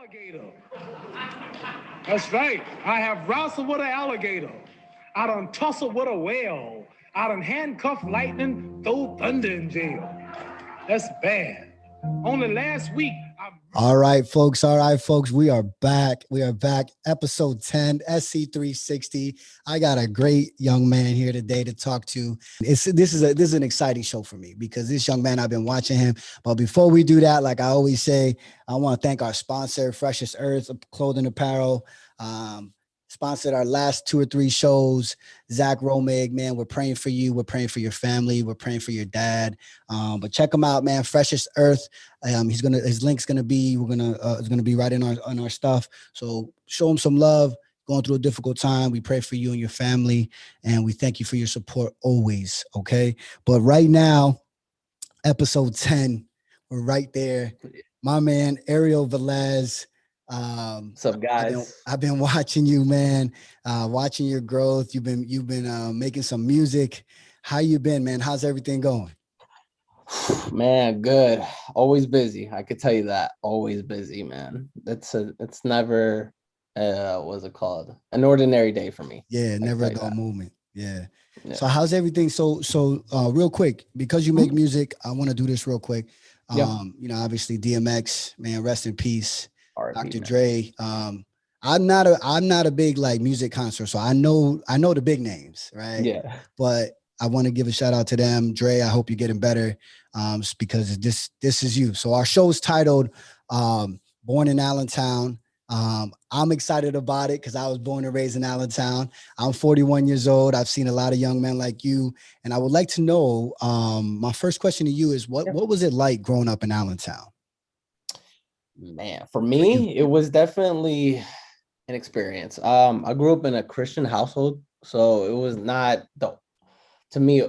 alligator. That's right. I have wrestled with an alligator. I done tussled with a whale. I done handcuffed lightning, throw thunder in jail. That's bad. Only last week, All right, folks. All right, folks. We are back. We are back. Episode 10, SC360. I got a great young man here today to talk to. This is an exciting show for me because this young man, I've been watching him. But before we do that, like I always say, I want to thank our sponsor, Freshest Earth Clothing Apparel. Sponsored our last 2 or 3 shows. Zach Romig, man, we're praying for you. We're praying for your family. We're praying for your dad. But check him out, man. Freshest Earth. His link's gonna be. It's gonna be right on our stuff. So show him some love. Going through a difficult time. We pray for you and your family, and we thank you for your support always. Okay, but right now, episode 10, we're right there. My man Ariel Velez. What's up, guys? I've been watching you, man. Watching your growth. You've been making some music. How you been, man? How's everything going? Man, good. Always busy. I could tell you that. Always busy, man. It's never what's it called? An ordinary day for me. Yeah, never a dull moment. Yeah. So how's everything? So real quick, because you make music, I want to do this real quick. Obviously DMX, man, rest in peace. Dr. Dre. I'm not a big like music concert, so I know the big names, right? Yeah. But I want to give a shout out to them. Dre, I hope you're getting better. Because this is you. So our show is titled Born in Allentown. I'm excited about it because I was born and raised in Allentown. I'm 41 years old. I've seen a lot of young men like you. And I would like to know, my first question to you is what was it like growing up in Allentown? Man, for me, it was definitely an experience. I grew up in a Christian household, so it was not to me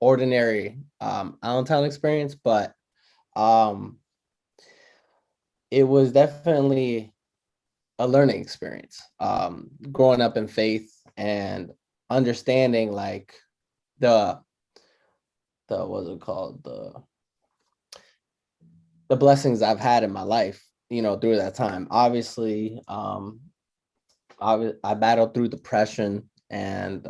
ordinary Allentown experience, but it was definitely a learning experience. Growing up in faith and understanding like the what's it called, the blessings I've had in my life, through that time. Obviously, I battled through depression, and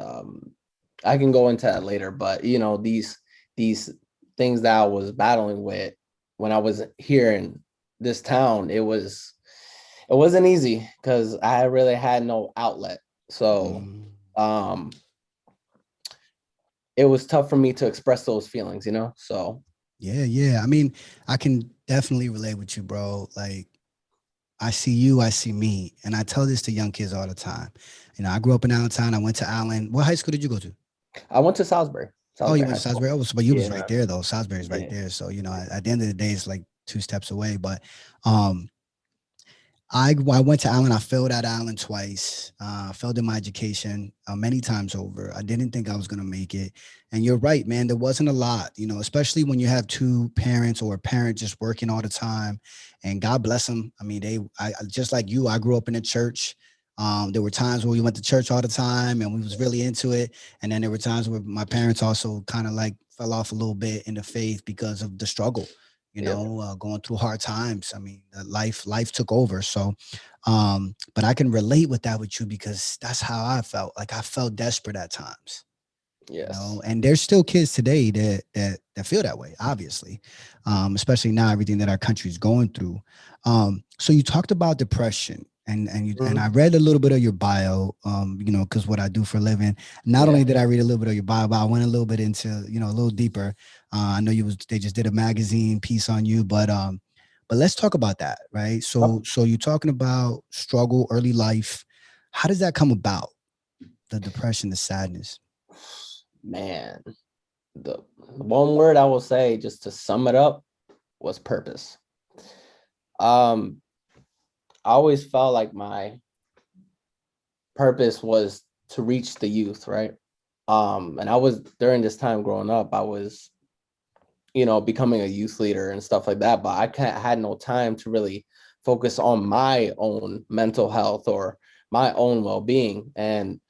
I can go into that later. But these things that I was battling with when I was here in this town, it wasn't easy because I really had no outlet. So it was tough for me to express those feelings, So yeah. I mean, I can definitely relate with you, bro. Like, I see you, I see me. And I tell this to young kids all the time. I grew up in Allentown. I went to Allen. What high school did you go to? I went to Salisbury. Oh, you went to Salisbury? Oh, but you was right there, though. Salisbury's right there. So, at the end of the day, it's like 2 steps away. But I went to Allen. I failed at Allen twice. Failed in my education many times over. I didn't think I was going to make it. And you're right, man. There wasn't a lot, especially when you have 2 parents or a parent just working all the time. And God bless them. I mean, I just like you, I grew up in a church. There were times where we went to church all the time and we was really into it. And then there were times where my parents also kind of like fell off a little bit in the faith because of the struggle. Going through hard times. I mean, life took over. So, but I can relate with that with you because that's how I felt. Like I felt desperate at times. Yes. And there's still kids today that feel that way, obviously, especially now everything that our country is going through. So you talked about depression. And I read a little bit of your bio, because what I do for a living. Not only did I read a little bit of your bio, but I went a little bit into, a little deeper. I know they just did a magazine piece on you, but let's talk about that, right? So you're talking about struggle, early life. How does that come about? The depression, the sadness. Man, the one word I will say just to sum it up was purpose. I always felt like my purpose was to reach the youth, right? And I was, during this time growing up, I was, becoming a youth leader and stuff like that, but I had no time to really focus on my own mental health or my own well-being. And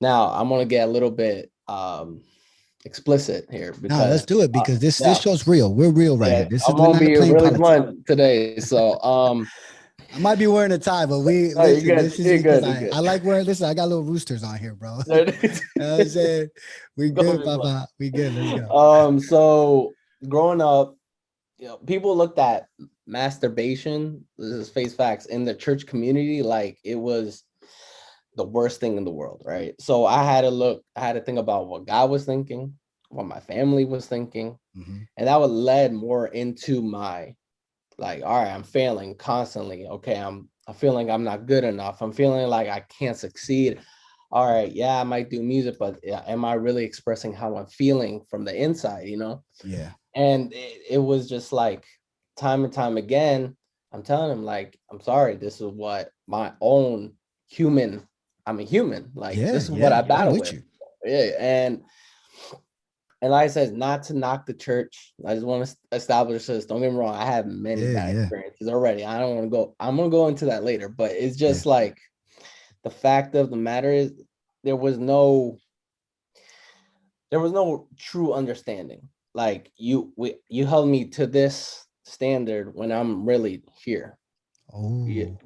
now I'm going to get a little bit explicit here because let's do it because this show's real. We're real right here. I'm going to be really blunt today. So I might be wearing a tie, but we No, you're listen. good. This is You're because good. You're good. I like wearing. Listen, I got little roosters on here, bro. There You it is. know what I'm saying? We Go good, with it. Papa. We good. Let's go. So growing up, people looked at masturbation, this is face facts, in the church community like it was the worst thing in the world, right? So I had to think about what God was thinking, what my family was thinking, Mhm. and that would led more into my like, all right, I'm failing constantly. Okay, I'm feeling I'm not good enough. I'm feeling like I can't succeed. All right, yeah, I might do music, but yeah, am I really expressing how I'm feeling from the inside, Yeah. And it was just like time and time again, I'm telling him, like, I'm sorry, this is what my own human, I'm a human, like Yeah. this is what Yeah. I I'm battle with with. you. Yeah, and like I said, not to knock the church. I just want to establish this. Don't get me wrong. I have many Yeah. bad Yeah. experiences already. I don't want to go. I'm gonna go into that later. But it's Yeah. just like the fact of the matter is there was no true understanding. Like you held me to this standard when I'm really here. Yeah. Oh.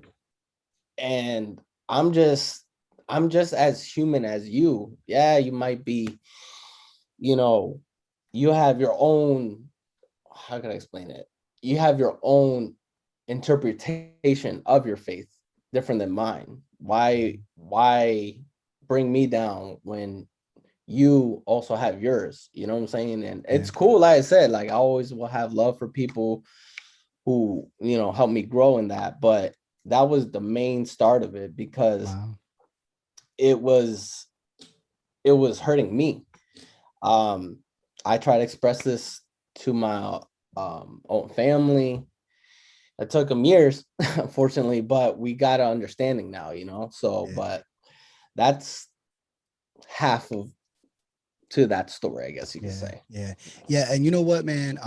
And I'm just as human as you. Yeah, you might be, you know, you have your own, how can I explain it? You have your own interpretation of your faith different than mine. Why bring me down when you also have yours? You know what I'm saying? And Yeah. it's cool, like I said, like I always will have love for people who, help me grow in that. But that was the main start of it because Wow. it was hurting me. Um, I try to express this to my own family. It took them years, unfortunately, but we got an understanding now, So, Yeah. but that's half of to that story, I guess you could Yeah. say. Yeah. Yeah. And you know what, man?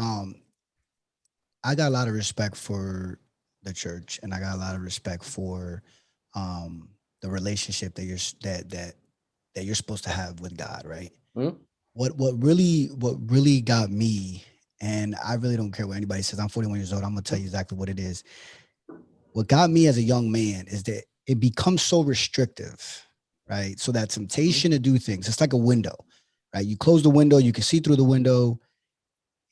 I got a lot of respect for the church, and I got a lot of respect for the relationship that you're supposed to have with God, right? Hmm? What really got me, and I really don't care what anybody says. I'm 41 years old. I'm gonna tell you exactly what it is. What got me as a young man is that it becomes so restrictive, right? So that temptation to do things, it's like a window, right? You close the window, you can see through the window,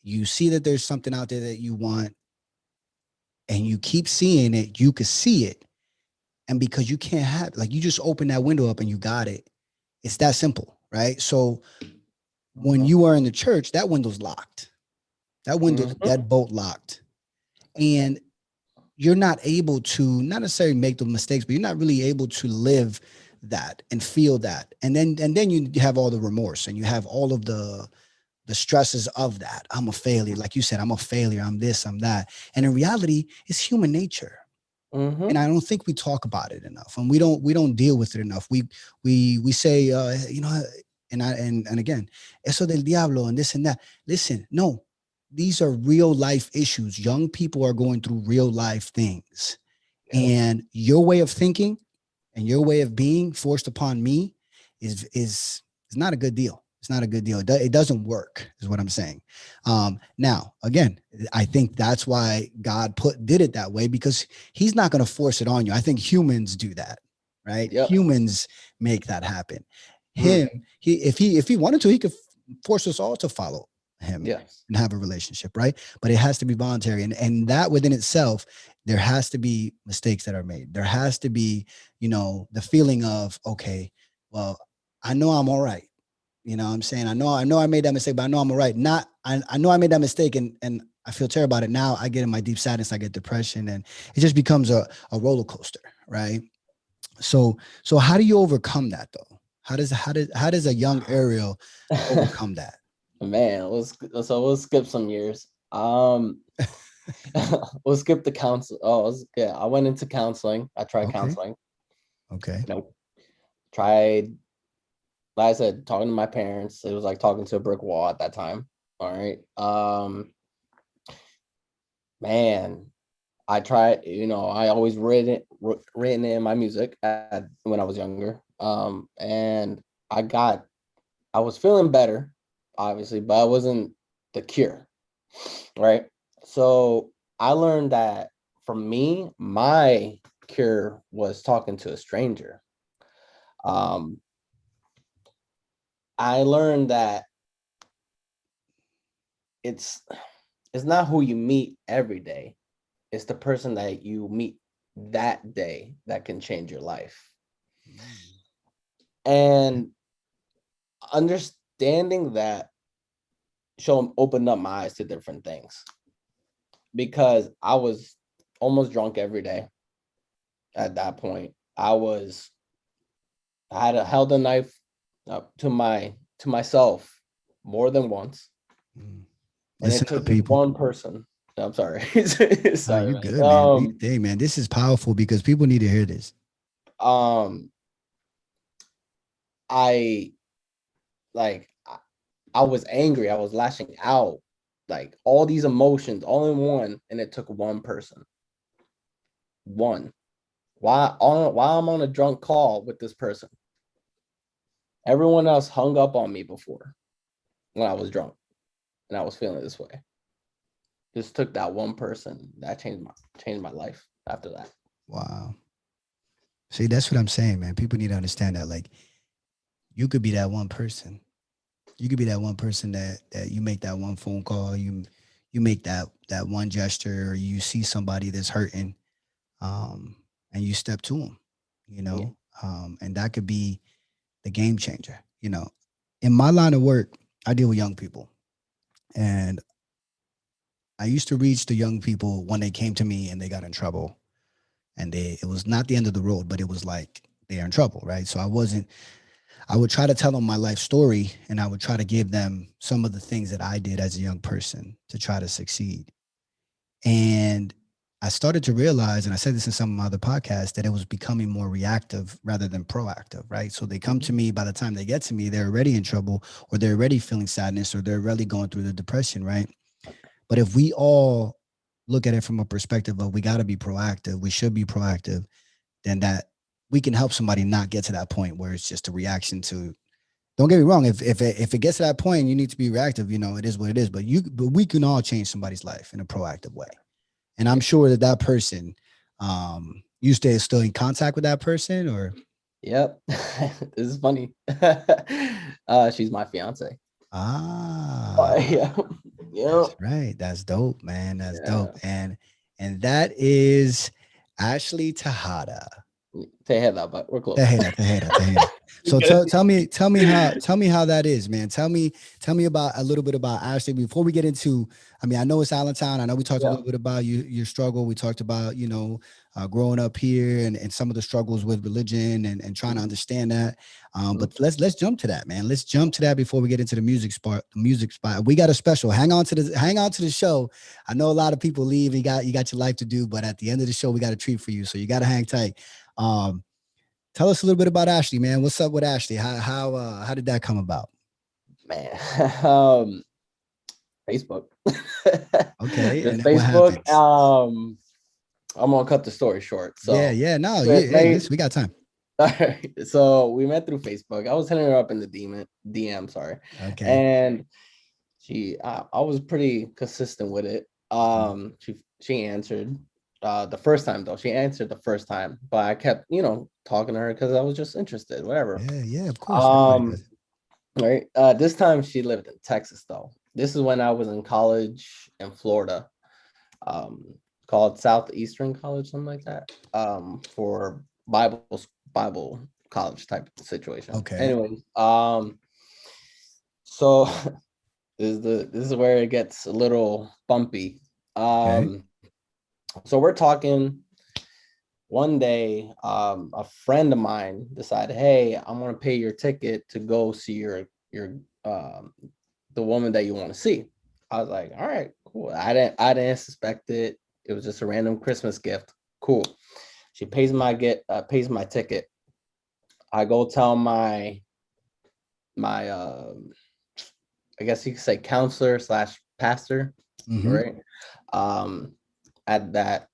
you see that there's something out there that you want, and you keep seeing it, you can see it. And because you can't have, like, you just open that window up and you got it. It's that simple, right? So when you are in the church, that window's locked. That window's Mhm. deadbolt locked. And you're not able to, not necessarily make the mistakes, but you're not really able to live that and feel that. And then you have all the remorse, and you have all of the stresses of that. I'm a failure. Like you said, I'm a failure. I'm this, I'm that. And in reality, it's human nature. And Mhm. I don't think we talk about it enough, and we don't deal with it enough. We say, and again, eso del diablo and this and that. Listen, no, these are real life issues. Young people are going through real life things, Yep. and your way of thinking and your way of being forced upon me is not a good deal. It's not a good deal. It doesn't work, is what I'm saying. Now, again, I think that's why God did it that way, because He's not going to force it on you. I think humans do that, right? Yep. Humans make that happen. Mm. Him, if he wanted to, he could force us all to follow Him Yes. and have a relationship, right? But it has to be voluntary, and that within itself, there has to be mistakes that are made. There has to be, the feeling of, okay, well, I know I'm all right. You know what I'm saying? I know I made that mistake, but I know I'm all right. Not, I know I made that mistake, and I feel terrible about it. Now I get in my deep sadness, I get depression, and it just becomes a roller coaster, right? So how do you overcome that though? How does a young Ariel overcome that? Man, we'll skip some years. We'll skip the counsel. Yeah, I went into counseling. I tried Okay. counseling. Okay. Nope. Tried, like I said, talking to my parents. It was like talking to a brick wall at that time. All right. Man, I tried, I always written in my music when I was younger. And I was feeling better, obviously, but I wasn't the cure, right? So I learned that for me, my cure was talking to a stranger. I learned that it's not who you meet every day. It's the person that you meet that day that can change your life. And understanding that opened up my eyes to different things, because I was almost drunk every day at that point. I had held a knife up to myself more than once. And Listen it took up, people. one person. I'm sorry. Oh, Sorry, you man. good, man. Hey, man, this is powerful because people need to hear this. I was angry. I was lashing out, like all these emotions all in one, and it took one person. One. Why I'm on a drunk call with this person? Everyone else hung up on me before when I was drunk and I was feeling this way. Just took that one person. That changed my life after that. Wow. See, that's what I'm saying, man. People need to understand that, like, you could be that one person. You could be that one person that you make that one phone call, you make that one gesture, or you see somebody that's hurting, and you step to them, Yeah. and that could be the game changer. In my line of work, I deal with young people, and I used to reach the young people when they came to me and they got in trouble, and it was not the end of the road, but it was like they're in trouble, right? So I would try to tell them my life story, and I would try to give them some of the things that I did as a young person to try to succeed. And I started to realize, and I said this in some of my other podcasts, that it was becoming more reactive rather than proactive, right? So they come to me, by the time they get to me, they're already in trouble, or they're already feeling sadness, or they're already going through the depression, right? But if we all look at it from a perspective of we got to be proactive, we should be proactive, then that we can help somebody not get to that point where it's just a reaction to. Don't get me wrong. If it gets to that point, you need to be reactive. It is what it is. But we can all change somebody's life in a proactive way. And I'm sure that person, you stay still in contact with that person, or. Yep. This is funny. She's my fiance. Yeah. That's right. That's dope, man. That's dope. Yeah. And that is Ashley Tejada. Tejeda, but we're close. Tejeda. So tell me how that is, man. Tell me about a little bit about Ashley before we get into. I mean, I know it's Allentown. I know we talked a little bit about your struggle. We talked about growing up here and some of the struggles with religion and trying to understand that. But let's jump to that, man. Let's jump to that before we get into the music spot. We got a special. Hang on to the show. I know a lot of people leave. You got your life to do, but at the end of the show, we got a treat for you. So you got to hang tight. Tell us a little bit about Ashley, man. What's up with Ashley? How did that come about? Man, Facebook. Okay, Just and Facebook. I'm gonna cut the story short. So we got time. All right. So we met through Facebook. I was hitting her up in the DM. Sorry. Okay. And I was pretty consistent with it. She answered. The first time though, she answered the first time, but I kept, talking to her because I was just interested, whatever. Yeah, of course. Right. This time she lived in Texas though. This is when I was in college in Florida, called Southeastern College, something like that, for Bible college type situation. Okay. Anyway, so this is where it gets a little bumpy. Okay. So we're talking one day, a friend of mine decided, hey, I'm going to pay your ticket to go see your the woman that you want to see. I was like, all right, cool. I didn't suspect it. It was just a random Christmas gift. Cool. She pays my ticket. I go tell my I guess you could say counselor / pastor, right? At that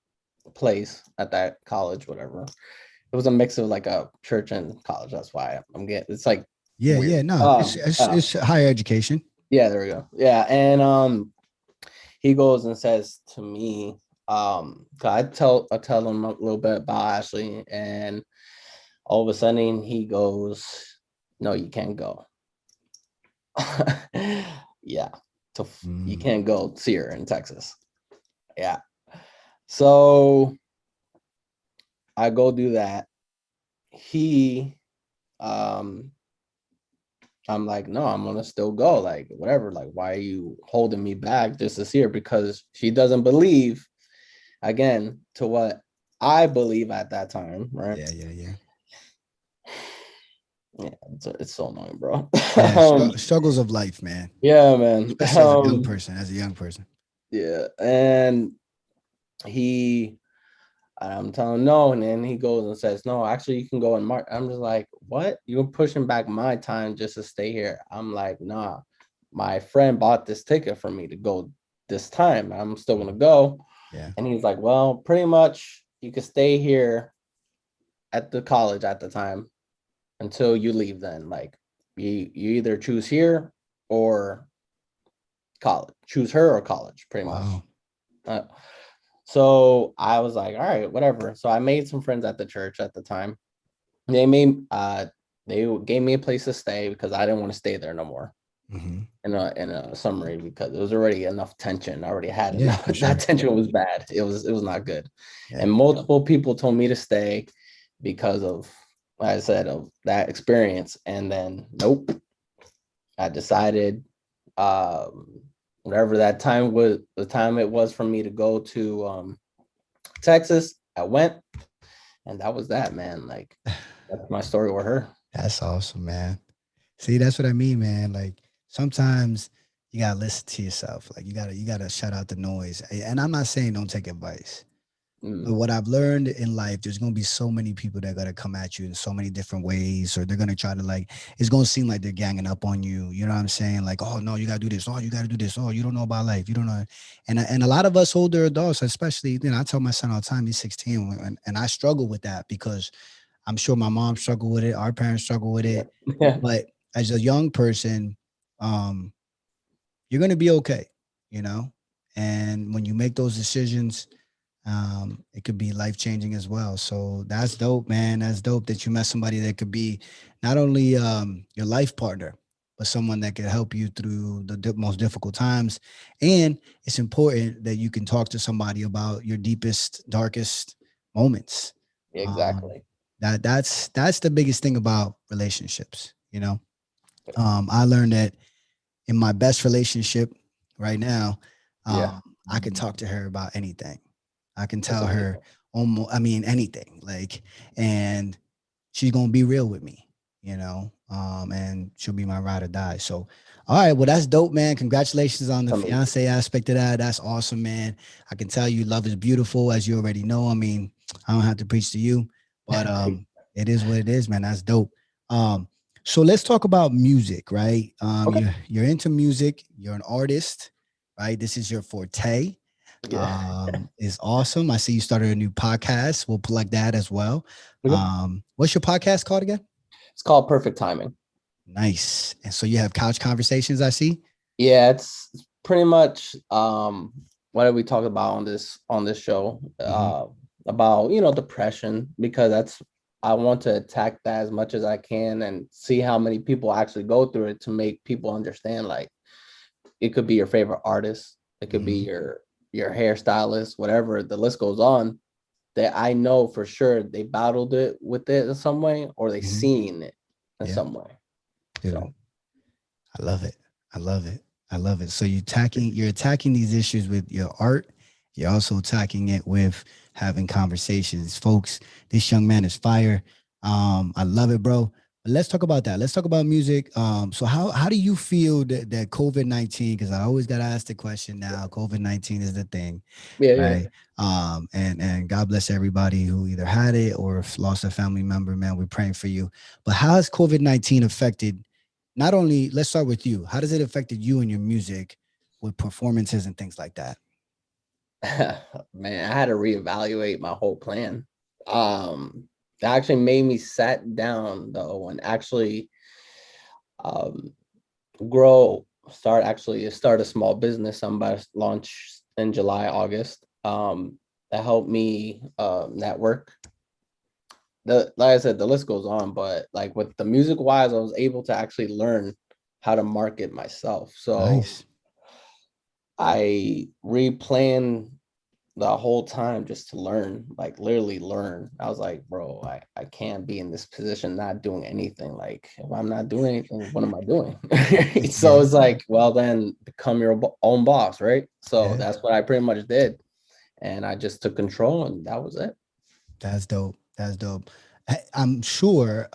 place, at that college, whatever. It was a mix of like a church and college. That's why I'm getting. It's like weird. It's higher education. Yeah, there we go. Yeah, and he goes and says to me, I tell him a little bit about Ashley, and all of a sudden he goes, "No, you can't go." Yeah, you Mm. can't go see her in Texas. Yeah, so I go do that. He, um, I'm like, no, I'm gonna still go. Like, whatever. Like, why are you holding me back just to see her? Because she doesn't believe, again, to what I believe at that time, right? Yeah, yeah, yeah. Yeah, it's so annoying, bro. Yeah, um, struggles of life, man. yeah, man. Especially as a young person, Yeah, and he, I'm telling him no, and then he goes and says, no, actually, you can go in March. I'm just like, what? You're pushing back my time just to stay here. I'm like, nah, my friend bought this ticket for me to go this time. I'm still gonna go. Yeah. And he's like, well, pretty much you could stay here at the college at the time until you leave then. Like you either choose here or college. Choose her or college, pretty much. Wow. Uh, so I was like, all right, whatever. So I made some friends at the church at the time. They made they gave me a place to stay because I didn't want to stay there no more. Mm-hmm. In a summary, because there was already enough tension. I already had Yeah, enough. for That sure. tension was bad. It was not good. Yeah. And multiple people told me to stay because of, like I said, of that experience. And then nope. I decided whatever that time was, the time it was for me to go to Texas, I went, and that was that, man. Like that's my story with her. That's awesome, man. See, that's what I mean, man. Like sometimes you gotta listen to yourself. Like you gotta shut out the noise. And I'm not saying don't take advice. But Mm, what I've learned in life, there's gonna be so many people that are gonna come at you in so many different ways, or they're gonna try to like. It's gonna seem like they're ganging up on you. You know what I'm saying? Like, oh no, you gotta do this. Oh, you gotta do this. Oh, you don't know about life. You don't know. And a lot of us older adults, especially, I tell my son all the time, he's 16, and I struggle with that because I'm sure my mom struggled with it. Our parents struggle with yeah. it. But as a young person, um, you're gonna be okay. You know, and when you make those decisions it could be life changing as well. So that's dope, man. That's dope that you met somebody that could be not only your life partner, but someone that could help you through the most difficult times. And it's important that you can talk to somebody about your deepest, darkest moments. Um, Exactly. that's the biggest thing about relationships. I learned that in my best relationship right now, Yeah. I can talk to her about anything. I can That's tell her amazing. almost, I mean, anything. Like, and she's gonna be real with me, and she'll be my ride or die. So, all right, well, that's dope, man. Congratulations on the Amazing. fiance aspect of that. That's awesome, man. I can tell you love is beautiful, as you already know. I mean, I don't have to preach to you, but it is what it is, man. That's dope. Um, so let's talk about music, right? Okay. You're into music, you're an artist, right? This is your forte. Yeah. Is awesome. I see you started a new podcast. We'll plug that as well. Okay. What's your podcast called again? It's called Perfect Timing. Nice. And so you have couch conversations, I see. Yeah, it's pretty much what did we talk about on this show? Hmm. About depression, because that's, I want to attack that as much as I can and see how many people actually go through it, to make people understand, like, it could be your favorite artist, it could be Hmm. your hairstylist, whatever, the list goes on, that I know for sure they battled it with it in some way, or they Hmm. seen it in Yeah, some way. dude, So I love it. I love it. I love it. So you're attacking these issues with your art. You're also attacking it with having conversations. Folks, this young man is fire. I love it, bro. But let's talk about that. Let's talk about music. So how do you feel that COVID-19, because I always gotta ask the question now, COVID-19 is the thing, yeah, yeah. right? And God bless everybody who either had it or lost a family member, man. We're praying for you. But how has COVID-19 affected, not only, let's start with you. How does it affected you and your music with performances and things like that? Man, I had to reevaluate my whole plan. That actually made me sat down though and actually um grow, start a small business. I'm about to launch in July, August. that helped me network. Like I said, the list goes on, but like with the music wise, I was able to actually learn how to market myself. So Nice. I replanned the whole time just to learn, like literally learn. I was like, bro, I can't be in this position not doing anything. Like, if I'm not doing anything, what am I doing? So Yeah, it's like, well, then become your own boss, right? So yeah. that's what I pretty much did. And I just took control, and that was it. That's dope. That's dope. I'm sure,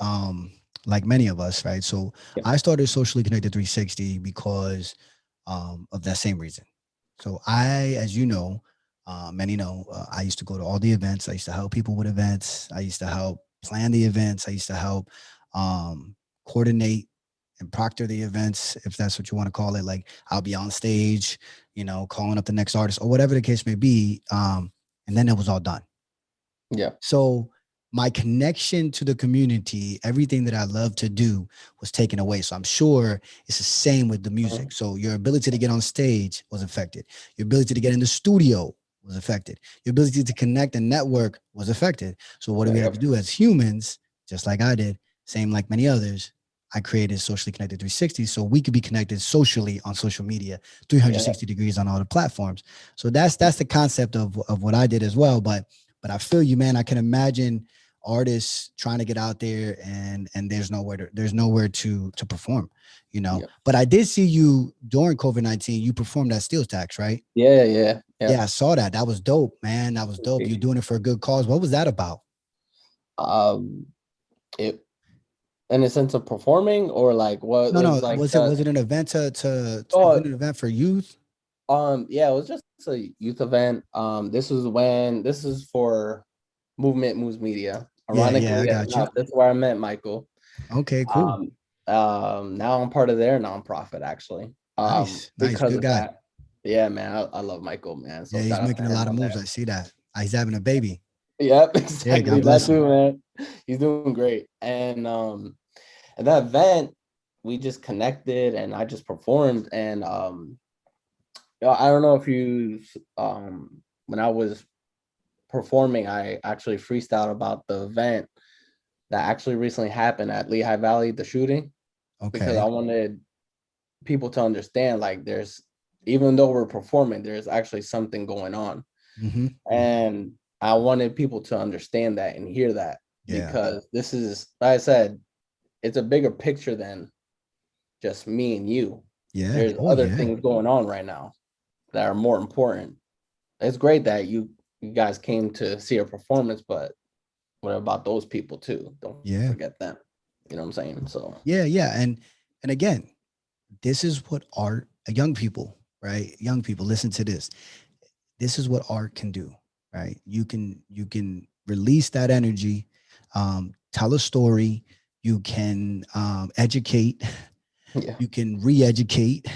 like many of us, right? So Yeah. I started Socially Connected 360 because of that same reason. So I, as you know, many know, I used to go to all the events. I used to help people with events. I used to help plan the events. I used to help coordinate and proctor the events, if that's what you want to call it. Like I'll be on stage, calling up the next artist or whatever the case may be. And then it was all done. Yeah. So my connection to the community, everything that I love to do was taken away. So I'm sure it's the same with the music. So your ability to get on stage was affected. Your ability to get in the studio was affected. Your ability to connect and network was affected. So what do we have to do as humans, just like I did, same like many others, I created Socially Connected 360 so we could be connected socially on social media, 360 degrees on all the platforms. So that's the concept of what I did as well. But I feel you, man. I can imagine artists trying to get out there and there's nowhere to perform, Yeah. But I did see you during COVID-19. You performed at Steel Tax, right? Yeah. Yeah, I saw that. That was dope, man. That was dope. You're doing it for a good cause. What was that about? Um, it in a sense of performing, or like what No, was no. like Was it an event was oh it an event for youth? yeah, it was just a youth event. This is for Movement Moves Media. Yeah, yeah, Ironically I got you. enough, that's where I met Michael. Okay, cool. Um, now I'm part of their nonprofit actually. Nice, Because good of guy. that. Yeah, man, I love Michael, man. Yeah, So he's shout out making to a him lot of on moves. there. I see that. He's having a baby. Yep, Yeah, exactly. God That bless him. too, man. He's doing great. And at that event, we just connected and I just performed. And I don't know if you when I was performing, I actually freestyled about the event that actually recently happened at Lehigh Valley, the shooting, because I Okay. wanted people to understand like there's, even though we're performing, there's actually something going on. Mm-hmm. And I wanted people to understand that and hear that, Yeah. because this is, like I said, it's a bigger picture than just me and you. Yeah. There's Oh other yeah. things going on right now that are more important. It's great that you guys came to see a performance, but what about those people too? Don't Yeah. forget them. You know what I'm saying? So Yeah. Yeah. And again, this is what art, young people, right? Young people, listen to this. This is what art can do, right? You can release that energy, tell a story, you can educate, yeah. you can re-educate,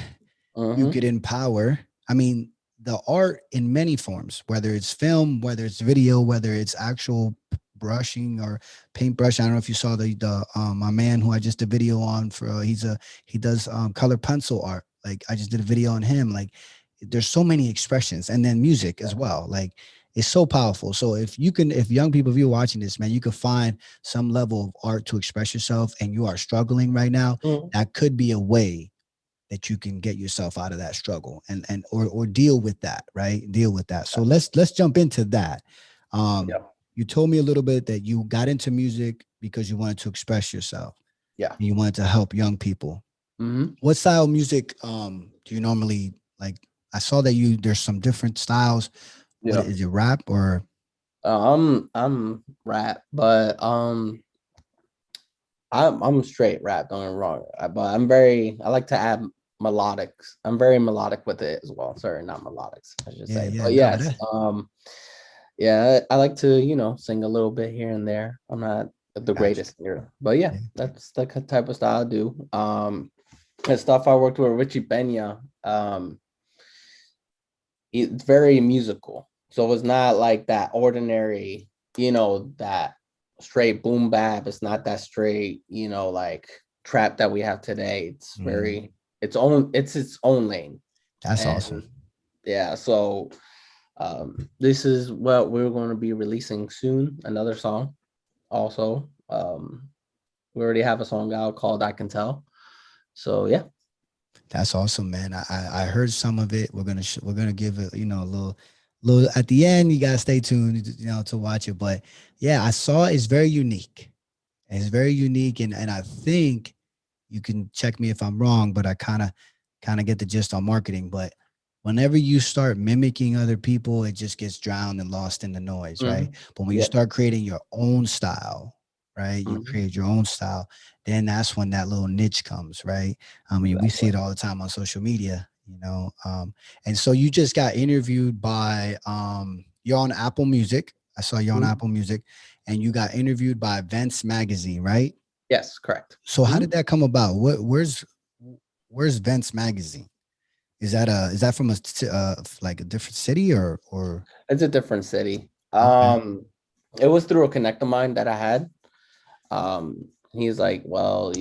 you Mm-hmm. could empower. I mean, the art in many forms, whether it's film, whether it's video, whether it's actual brushing or paintbrush. I don't know if you saw the my man who I just did a video on for he does color pencil art. Like I just did a video on him. Like there's so many expressions, and then music as well. Like it's so powerful. So if young people, if you're watching this, man, you can find some level of art to express yourself, and you are struggling right now, Mm-hmm. that could be a way that you can get yourself out of that struggle or deal with that, right? Deal with that. So let's jump into that. Yeah. You told me a little bit that you got into music because you wanted to express yourself Yeah. and you wanted to help young people. Mm-hmm. What style of music do you normally like? I saw that there's some different styles. What Yeah. is it, rap or I'm rap, but I'm straight rap, don't get me wrong. But I like to add melodics. I'm very melodic with it as well. Sorry, not melodics, I should yeah, say. yeah, But no, yes, yeah, I like to, sing a little bit here and there. I'm not the gotcha. greatest here, but yeah, Yeah. that's the type of style I do. The stuff I worked with Richie Benya, it's very musical. So it's not like that ordinary, that straight boom bap. It's not that straight, like trap that we have today. It's Mm, it's its own lane. that's And awesome. yeah, so This is what we're going to be releasing soon. Another song, also. We already have a song out called "I Can Tell." So yeah, That's awesome, man. I heard some of it. We're gonna give it, a little at the end. You gotta stay tuned, to watch it. But yeah, I saw it's very unique. It's very unique, and I think you can check me if I'm wrong, but I kind of get the gist on marketing. But whenever you start mimicking other people, it just gets drowned and lost in the noise, right? mhm, But when you yeah, start creating your own style, right? You mhm, create your own style, then that's when that little niche comes, right? I mean, we see exactly. it all the time on social media, and so you just got interviewed by you're on Apple Music. I saw you on Mhm. Apple Music, and you got interviewed by Vince Magazine, right? Yes, correct. So how did Mhm. that come about? Where's Vince Magazine? Is that from like a different city or It's a different city. okay? It was through a connect of mine that I had. He's like, well,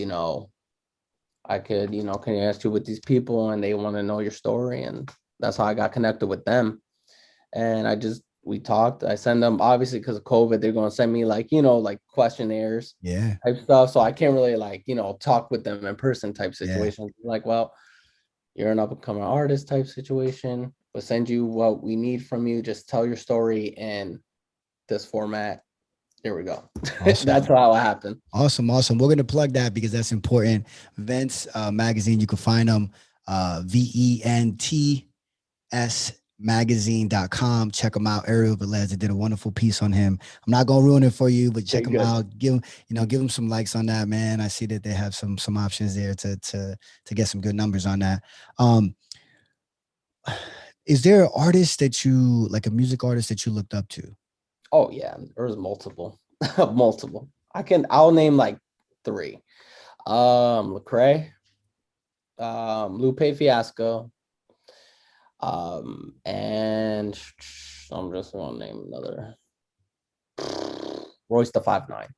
I could, connect you with these people and they want to know your story. And that's how I got connected with them. And we talked. I send them, obviously, because of COVID, they're going to send me like, like questionnaires Yeah, type stuff. So I can't really like, talk with them in person type yeah. situations. Like, well, you're an up and coming artist type situation. We'll send you what we need from you. Just tell your story in this format. Here we go. That's Awesome. how it happened. Awesome, awesome. We're gonna plug that because that's important. Vents magazine, you can find them VENTS magazine.com. Check them out. Ariel Velez, they did a wonderful piece on him. I'm not gonna ruin it for you, but check Okay, them good. out. Give them some likes on that, man. I see that they have some options there to get some good numbers on that. Um, is there an artist that you like, a music artist that you looked up to? Oh yeah, there's multiple, multiple. I'll name like three. Lecrae, Lupe Fiasco, and I'm just gonna name another. Royce the 5'9".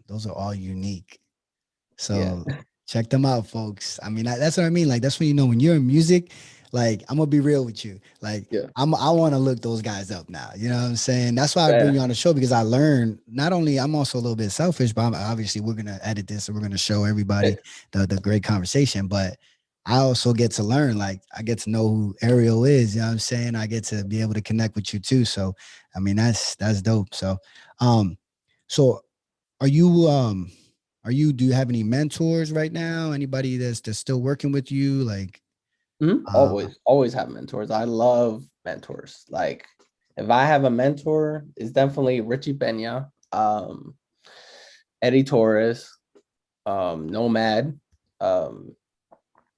Those are all unique. Yeah, So check them out, folks. I mean, that's what I mean. Like, that's when when you're in music, like, I'm gonna be real with you. Like, yeah, I want to look those guys up now. You know what I'm saying? That's why I bring yeah, you on the show because I learned not only I'm also a little bit selfish, but obviously we're gonna edit this and we're gonna show everybody the great conversation. But I also get to learn, like, I get to know who Ariel is. You know what I'm saying? I get to be able to connect with you too. So, I mean, that's dope. Um, so are you do you have any mentors right now? Anybody that's still working with you? Like Mhm. uh Always have mentors. I love mentors. Like if I have a mentor, it's definitely Richie Pena, Eddie Torres, Nomad. Um,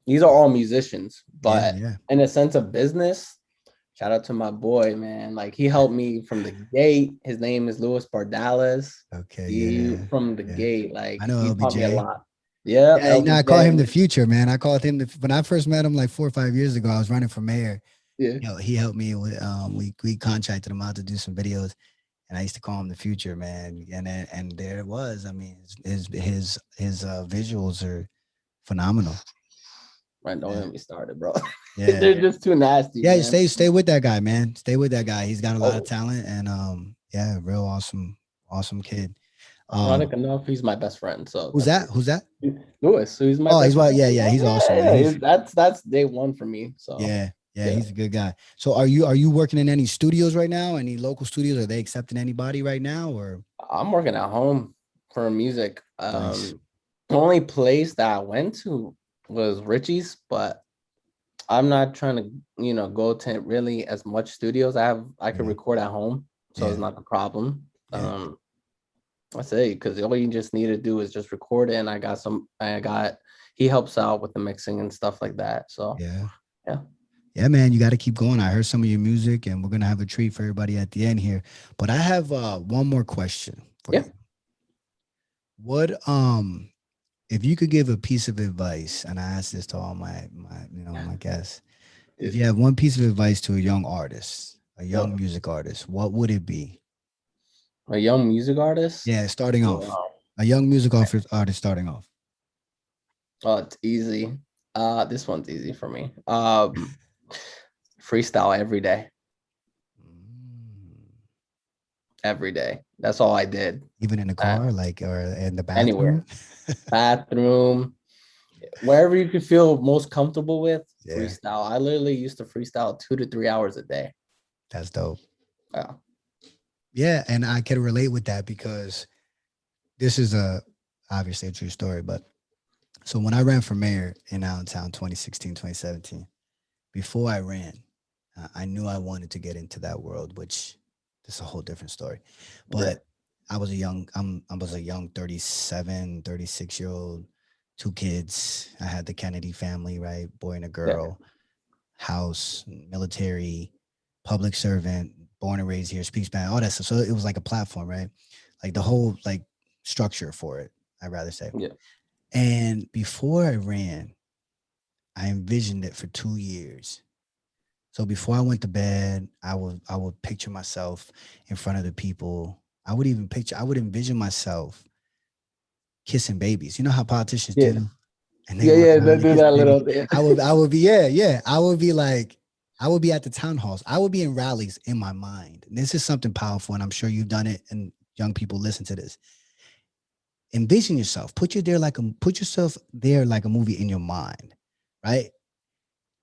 these are all musicians, yeah, but yeah. in a sense of business, shout out to my boy, man. Like he helped me from the gate. His name is Luis Bardales. Okay, He yeah. from the Yeah. gate, I like know he taught me a LBJ. lot. Yeah, Yeah, I call him the LBJ. future, man. I called him when I first met him like 4 or 5 years ago. I was running for mayor. Yeah, He helped me with we contracted him out to do some videos and I used to call him the future, man. And there it was. I mean, his visuals are phenomenal. right. Don't Yeah. get me started, bro. Yeah. They're just too nasty, Yeah, man. stay with that guy, man. Stay with that guy. He's got a lot of Oh, talent and yeah, real awesome kid. ironic enough, he's my best friend. So Who's that's that? pretty. Who's that? Lewis, so he's my Oh, he's best well, friend. yeah, yeah, he's awesome, man. Yeah, He's that's day one for me. So yeah, yeah, yeah, he's a good guy. So are you working in any studios right now? Any local studios? Are they accepting anybody right now or I'm working at home for music. nice? The only place that I went to was Richie's, but I'm not trying to, go to really as much studios. I could Yeah, record at home, so it's yeah, not the problem. yeah. I say because all you just need to do is just record it, and he helps out with the mixing and stuff like that. So Yeah. yeah, Yeah, man, you got to keep going. I heard some of your music and we're going to have a treat for everybody at the end here. But I have one more question for yeah. you. What if you could give a piece of advice, and I ask this to all my guests, Yeah. if you have one piece of advice to a young artist, a young Yep. music artist, what would it be? A young music artist. Yeah, starting off, Wow. a young artist starting off. Oh, it's easy. This one's easy for me. Freestyle every day. every day. That's all I did. Even in the car, like, or in the bathroom? Anywhere, bathroom, wherever you could feel most comfortable with, Yeah, freestyle. I literally used to freestyle 2 to 3 hours a day. that's dope. Wow. Yeah, and I can relate with that because this is obviously a true story. But so when I ran for mayor in Allentown 2016, 2017, before I ran, I knew I wanted to get into that world, which is a whole different story. Yeah. But I was a young 37, 36 year old, two kids. I had the Kennedy family, right? Boy and a Yeah. girl, house, military, public servant, born and raised here, speech band, all that stuff. So it was like a platform, right? Like the whole like structure for it, I'd rather say. Yeah. And before I ran, I envisioned it for 2 years. So before I went to bed, I would picture myself in front of the people. I would envision myself kissing babies. You know how politicians Yeah. do? And they Yeah. walk Yeah. around They and do kiss that babies. little thing. I would be, yeah, yeah. I would be like, I would be at the town halls. I would be in rallies in my mind. And this is something powerful, and I'm sure you've done it, and young people listen to this. Envision yourself. Put yourself there like a movie in your mind, right?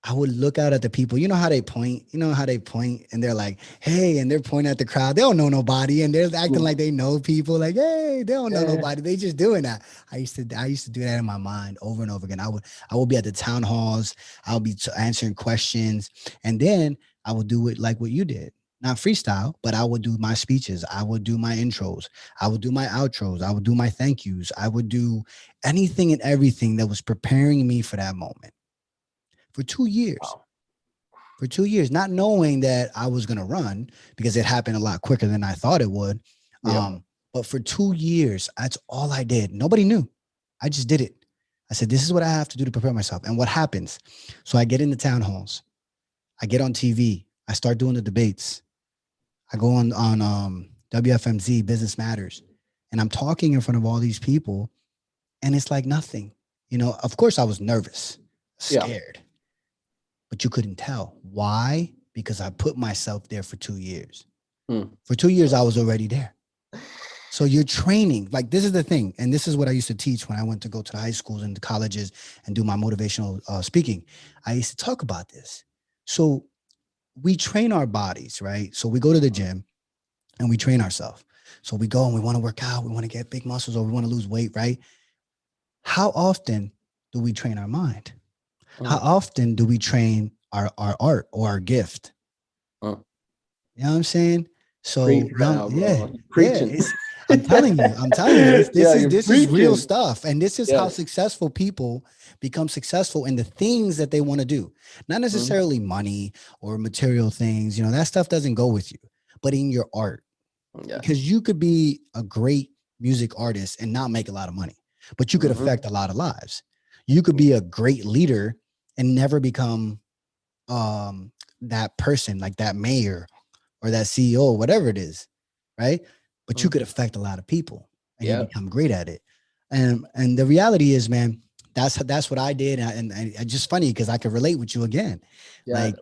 I would look out at the people. You know how they point? You know how they point and they're like, hey, and they're pointing at the crowd. They don't know nobody. And they're acting like they know people. Like, hey, they don't know Yeah. nobody. They just doing that. I used to do that in my mind over and over again. I would be at the town halls. I'll be answering questions. And then I would do it like what you did. Not freestyle, but I would do my speeches. I would do my intros. I would do my outros. I would do my thank yous. I would do anything and everything that was preparing me for that moment for 2 years. Wow. For 2 years, not knowing that I was going to run because it happened a lot quicker than I thought it would. Yeah. But for 2 years, that's all I did. Nobody knew. I just did it. I said, this is what I have to do to prepare myself. And what happens? So I get in the town halls. I get on TV. I start doing the debates. I go on WFMZ, Business Matters, and I'm talking in front of all these people, and it's like nothing. Of course I was nervous, Yeah. scared, but you couldn't tell. Why? Because I put myself there for 2 years. For 2 years, I was already there. So you're training. Like, this is the thing. And this is what I used to teach when I went to go to the high schools and the colleges and do my motivational speaking. I used to talk about this. So we train our bodies, right? So we go to the gym and we train ourselves. So we go and we want to work out. We want to get big muscles, or we want to lose weight, right? How often do we train our mind? How often do we train our art or our gift? You know what I'm saying? So Preaching. I'm telling you, this is real stuff. And this is how Yes. successful people become successful in the things that they want to do. Not necessarily money or material things. That stuff doesn't go with you, but in your art. Yeah. Because you could be a great music artist and not make a lot of money, but you could affect a lot of lives. You could be a great leader and never become that person, like that mayor or that CEO, or whatever it is, right? But you could affect a lot of people, and you become great at it. And the reality is, man, that's what I did, and it's just funny because I could relate with you again. Yeah. Like,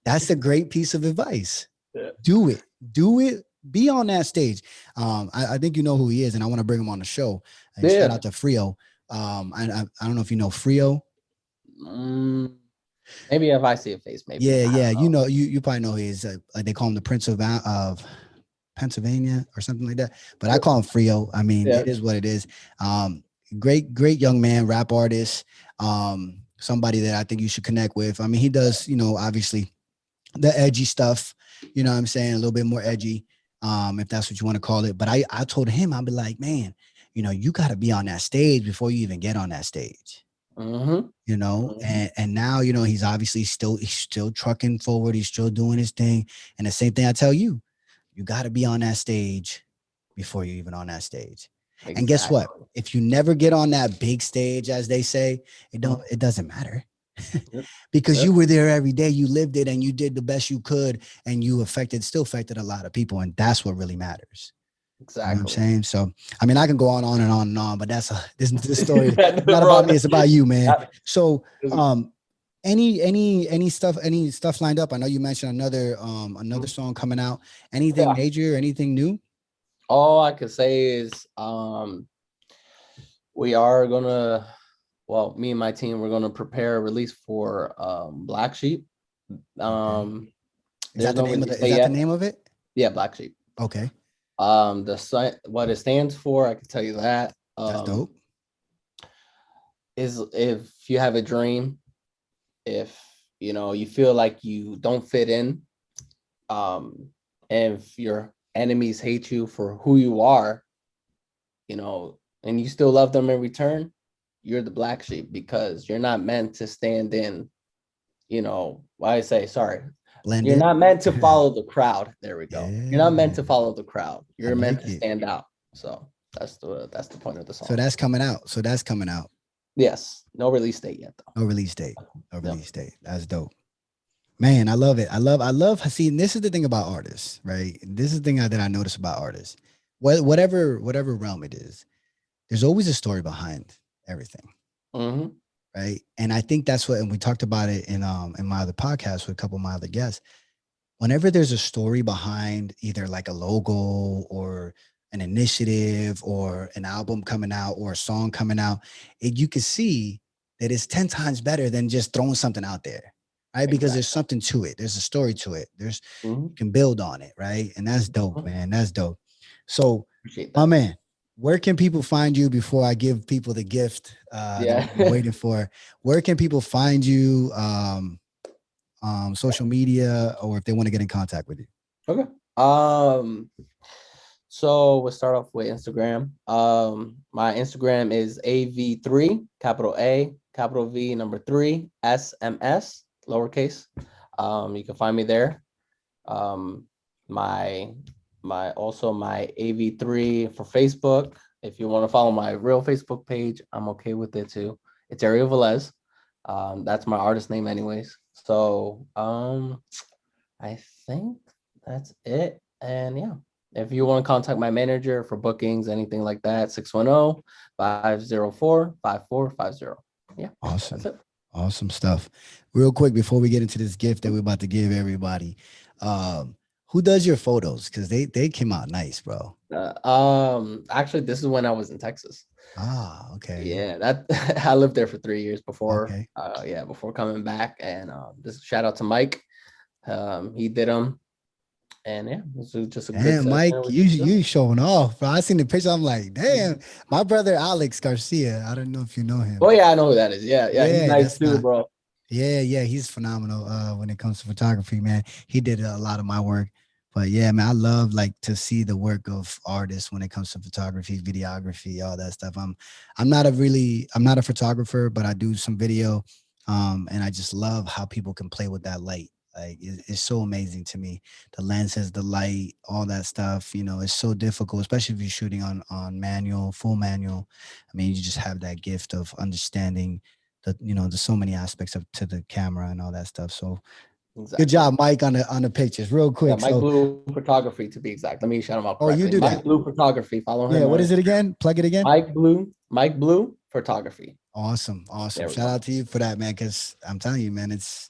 that's a great piece of advice. Yeah. Do it. Be on that stage. I think you know who he is, and I want to bring him on the show. And shout out to Frio. I don't know if you know Frio. Maybe if I see a face, maybe. Yeah. You probably know he is. Like, they call him the Prince of Pennsylvania or something like that. But I call him Frio. I mean, it is what it is. Great young man, rap artist. Somebody that I think you should connect with. I mean, he does, obviously the edgy stuff. You know what I'm saying? A little bit more edgy, if that's what you want to call it. But I told him, I'd be like, man, you got to be on that stage before you even get on that stage. And now, he's obviously still trucking forward. He's still doing his thing. And the same thing I tell you got to be on that stage before you're even on that stage. Exactly. And guess what? If you never get on that big stage, as they say, it doesn't matter. Because you were there every day, you lived it, and you did the best you could, and you still affected a lot of people. And that's what really matters. Exactly. You know what I'm saying? So, I mean, I can go on and on and on, but that's this story. It's not about me. It's about you, man. So, any stuff lined up? I know you mentioned another song coming out. Anything major? Anything new? All I could say is we are gonna, well, me and my team, we're gonna prepare a release for Black Sheep. Okay. Is There's that the no name of release the? Is date that the yet. name of it? Yeah, Black Sheep. Okay, What it stands for, I can tell you that. that's dope. Is if you have a dream, if you feel like you don't fit in, and if your enemies hate you for who you are, and you still love them in return, you're the black sheep because you're not meant to stand in, why I say sorry. You're Blended. not meant to follow the crowd. There we go. You're not meant Yeah, to follow the crowd. I You're meant like to it. stand out. So that's the point of the So song. that's coming out. So that's coming out. Yes. No release date yet though. No release date. No Yep. release date. That's dope. Man, I love it. I love. See, this is the thing about artists, right? This is the thing that I notice about artists. Whatever realm it is, there's always a story behind everything, Mm-hmm. right? And I think that's what, and we talked about it in my other podcast with a couple of my other guests. Whenever there's a story behind either like a logo or an initiative or an album coming out or a song coming out, you can see that it's 10 times better than just throwing something out there, right? Because there's Exactly. something to it. There's a story to it. Mm-hmm. You can build on it, right? And that's dope, man. That's dope. So, Appreciate my that. man, where can people find you before I give people the gift that Yeah. we've been waiting for? Where can people find you? Social media, or if they want to get in contact with you? Okay. So we'll start off with Instagram. My Instagram is AV3, capital A, capital V, number 3, SMS, lowercase. You can find me there. Um, my my AV3 for Facebook. If you want to follow my real Facebook page, I'm okay with it too. It's Ariel Velez. That's my artist name anyways. So I think that's it. And yeah, if you want to contact my manager for bookings, anything like that, 610-504-5450. Yeah, that's Awesome. it. Awesome stuff. Real quick before we get into this gift that we're about to give everybody, um, who does your photos? Because they came out nice, bro. Actually, this is when I was in Texas. Ah, okay. Yeah, that I lived there for 3 years before. Okay. Before coming back, and just shout out to Mike. He did them, and yeah, this was just a good Damn, session. Mike, you showing off, bro. I seen the picture. I'm like, damn, my brother Alex Garcia. I don't know if you know Oh him. yeah, I know who that is. Yeah, yeah, he's Yeah, nice that's too, not. bro. Yeah, he's phenomenal when it comes to photography, man. He did a lot of my work. But yeah, man, I love like to see the work of artists when it comes to photography, videography, all that stuff. I'm not a photographer, but I do some video. And I just love how people can play with that light. Like it's so amazing to me. The lenses, the light, all that stuff, it's so difficult, especially if you're shooting on manual, full manual. I mean, you just have that gift of understanding there's so many aspects to the camera and all that stuff. So good Exactly. job, Mike, on the pictures. Real Yeah, quick. Mike So, Blue Photography to be exact. Let me shout him out oh, you correctly. do Mike that. Blue Photography. Follow Yeah. him What on is it Instagram. again? Plug it again. Mike Blue Photography. Awesome. There we Shout go. out to you for that, man. Because I'm telling you, man, it's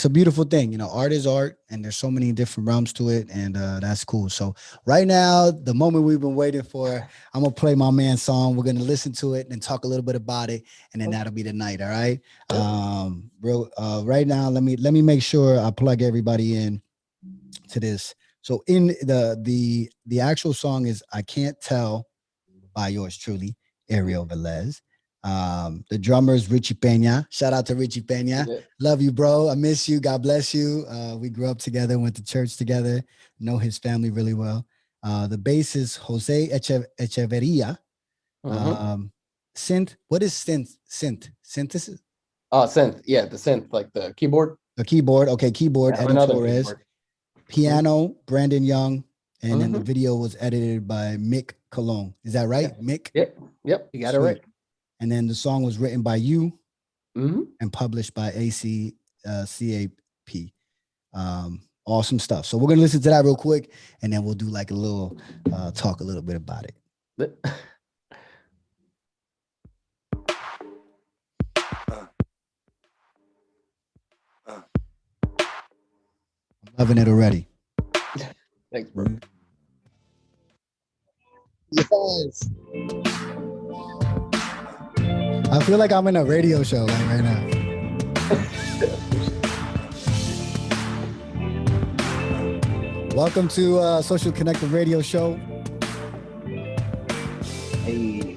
a beautiful thing. Art is art, and there's so many different realms to it, and that's cool. So right now, the moment we've been waiting for, I'm gonna play my man's song. We're gonna listen to it and talk a little bit about it, and then that'll be the night. All right. Right now, let me make sure I plug everybody in to this. So in the actual song is "I Can't Tell" by yours truly, Ariel Velez. The drummer is Richie Pena. Shout out to Richie Pena. Love you, bro. I miss you. God bless you. We grew up together, went to church together, know his family really well. The bass is Jose Echeverria. Synth. What is synth? Synthesis? Oh, synth. Yeah, the synth, like the keyboard. The keyboard. Okay, keyboard, I have Eddie another Torres. keyboard. Piano, Brandon Young. And then the Mm-hmm. video was edited by Mick Cologne. Is that right? Yes. Mick? Yep. You got it Sweet. right. And then the song was written by you Mm-hmm. and published by CAP. Awesome stuff. So we're gonna listen to that real quick, and then we'll do like a little talk a little bit about it. I'm loving it already. Thanks, bro. Yes. I feel like I'm in a radio show like right now. Welcome to Social Connected Radio Show. Hey.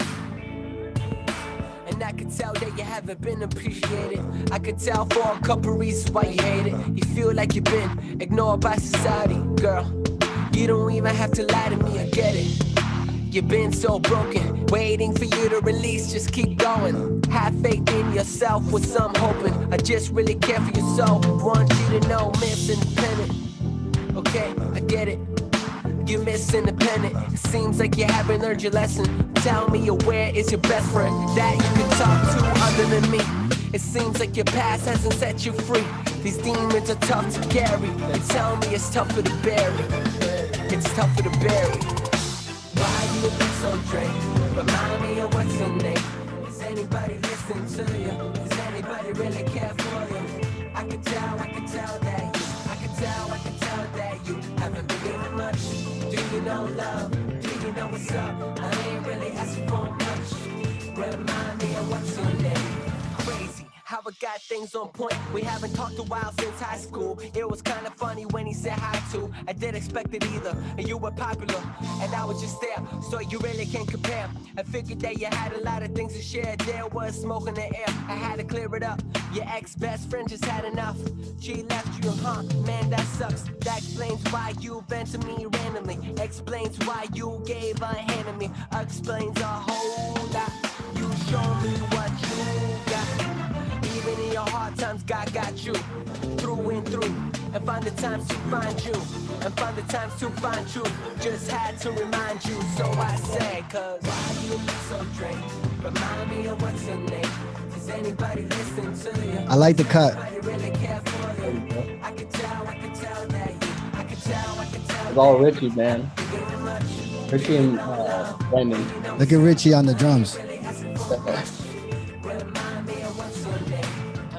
And I can tell that you haven't been appreciated. I can tell for a couple reasons why you hate it. You feel like you've been ignored by society, girl. You don't even have to lie to me, I get it. You've been so broken, waiting for you to release, just keep going. Have faith in yourself with some hoping. I just really care for your soul. Want you to know, Miss Independent. Okay, I get it. You miss independent. It seems like you haven't learned your lesson. Tell me where is your best friend that you can talk to other than me. It seems like your past hasn't set you free. These demons are tough to carry. You tell me it's tougher to bury. It's tougher to bury. Why you look so drained? Remind me of what's your name. Is anybody listening to you? Does anybody really care for you? I can tell that you, I can tell that you haven't been given much. Do you know love? Do you know what's up? I ain't really asking for much. Remind me of what's your name. Crazy how I got things on point. We haven't talked a while since high school. It was kind of funny when he said hi to. I didn't expect it either. And you were popular, and I was just there, so you really can't compare. I figured that you had a lot of things to share. There was smoke in the air. I had to clear it up. Your ex-best friend just had enough. She left you, huh? Man, that sucks. That explains why you bent to me randomly. Explains why you gave a hand to me. Explains a whole lot. You show me what you got. Even in your hard times, God got you through and through. And find the times to find you. And find the times to find you. Just had to remind you, so I said, cause why you look so drained? Remind me of what's your name. Does anybody listen to you? I like the cut. Really care for you? I can tell that you. I can tell. It's all Richie, man. Richie and Brandon. Look at Richie on the drums. I'm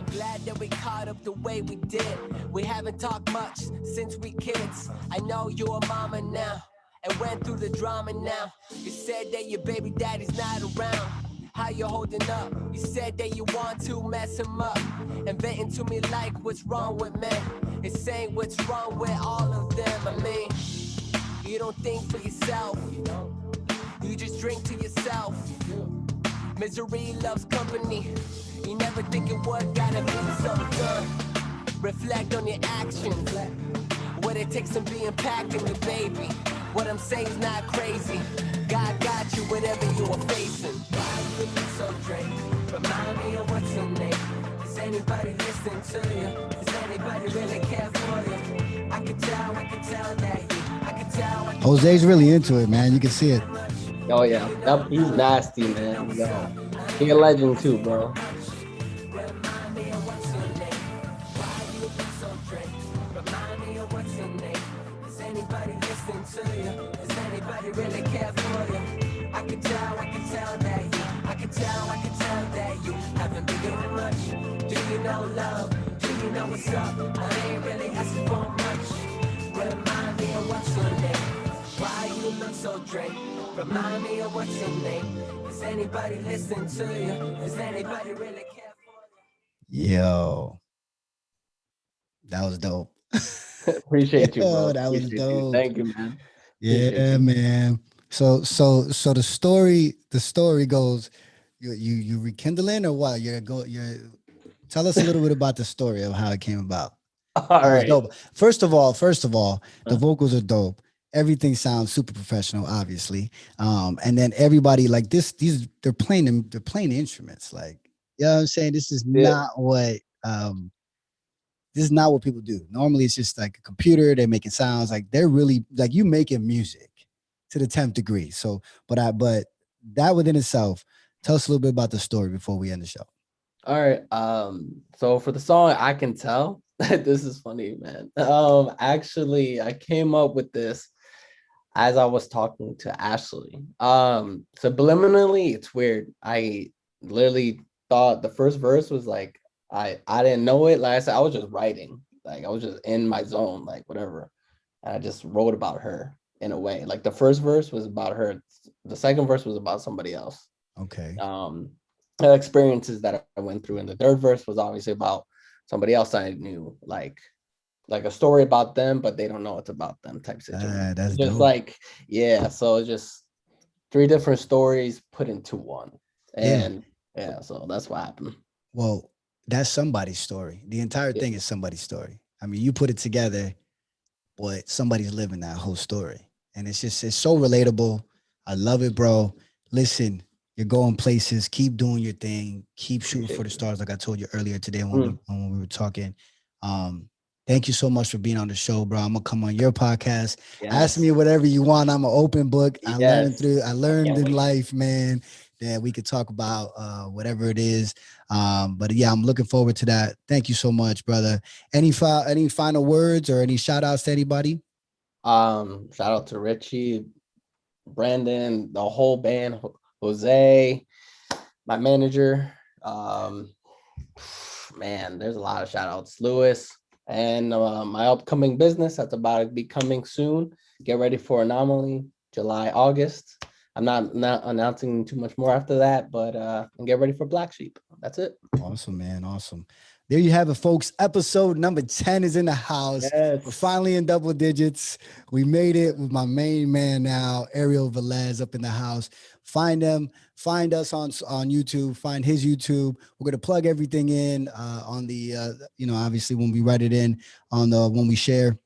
glad that we caught up the way we did. We haven't talked much since we kids. I know you're a mama now and went through the drama now. You said that your baby daddy's not around. How you holding up? You said that you want to mess him up. And venting to me like what's wrong with men. It's saying what's wrong with all of them. I mean, you don't think for yourself. You just drink to yourself. Misery loves company. You never think it would, gotta be so good. Reflect on your actions. What it takes to be impacting you, baby. What I'm saying is not crazy. God got you, whatever you are facing. Why you look so drained? Remind me of what's your name. Is anybody listening to you? Does anybody really care for you? I can tell that you. I can tell. Jose's really into it, man. You can see it. Oh yeah, he's nasty, man. Yo, he a legend too, bro. Remind me of what's your name. Why you look so drained? Remind me of what's your name. Is anybody listening to you? Does anybody really care for you? I can tell that you. I can tell that you haven't been given much. Do you know love? Do you know what's up? I ain't really asking for much. Remind me of what's your name. Why you look so drained? Remind me of what's your name. Is anybody listening to you? Does anybody really care for you? Yo, that was dope. Appreciate you, bro. That was Appreciate dope. you. Thank you, man. Yeah, man. So the story goes, you rekindling or what? You're tell us a little bit about the story of how it came about. All That was right. dope. First of all, the vocals are dope. Everything sounds super professional, obviously. And then everybody like they're playing the instruments. Like, you know what I'm saying? This is not what people do. Normally it's just like a computer, they're making sounds, like they're really like you making music to the 10th degree. So, but that within itself, tell us a little bit about the story before we end the show. All right. So for the song, I Can Tell, this is funny, man. Actually, I came up with this as I was talking to Ashley. Subliminally, it's weird. I literally thought the first verse was like, I didn't know it. Like I said, I was just writing. Like I was just in my zone, like whatever. And I just wrote about her. in a way. Like the first verse was about her, the second verse was about somebody else. Okay. The experiences that I went through, and the third verse was obviously about somebody else I knew, like a story about them, but they don't know it's about them type situation. That's just dope. like, yeah, so it's just 3 different stories put into one. And yeah, so that's what happened. Well, that's somebody's story. The entire thing is somebody's story. I mean, you put it together, but somebody's living that whole story. And it's so relatable. I love it, bro. Listen, you're going places. Keep doing your thing. Keep shooting for the stars, like I told you earlier today when we were talking. Thank you so much for being on the show, bro. I'm gonna come on your podcast. Ask me whatever you want. I'm an open book. I learned in life, man, that we could talk about whatever it is. But yeah, I'm looking forward to that. Thank you so much, brother. Any final words or any shout outs to anybody? Shout out to Richie, Brandon, the whole band, Jose, my manager. Man, there's a lot of shout outs. Luiz, and my upcoming business that's about to be coming soon. Get ready for Anomaly, July, August. I'm not announcing too much more after that, but get ready for Black Sheep. That's it. Awesome, man. Awesome. There you have it, folks. Episode number 10 is in the house. Yes. We're finally in double digits. We made it with my main man now, Ariel Velez, up in the house. Find us on YouTube, find his YouTube. We're going to plug everything in on the, obviously when we write it in on when we share.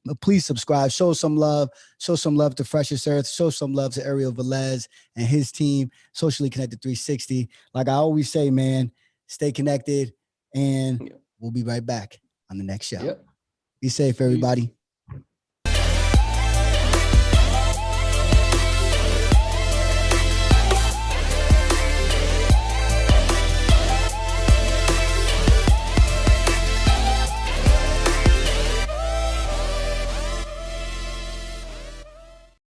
But please subscribe, show some love to Freshest Earth, show some love to Ariel Velez and his team, Socially Connected 360. Like I always say, man, stay connected, and we'll be right back on the next show. Be safe, everybody.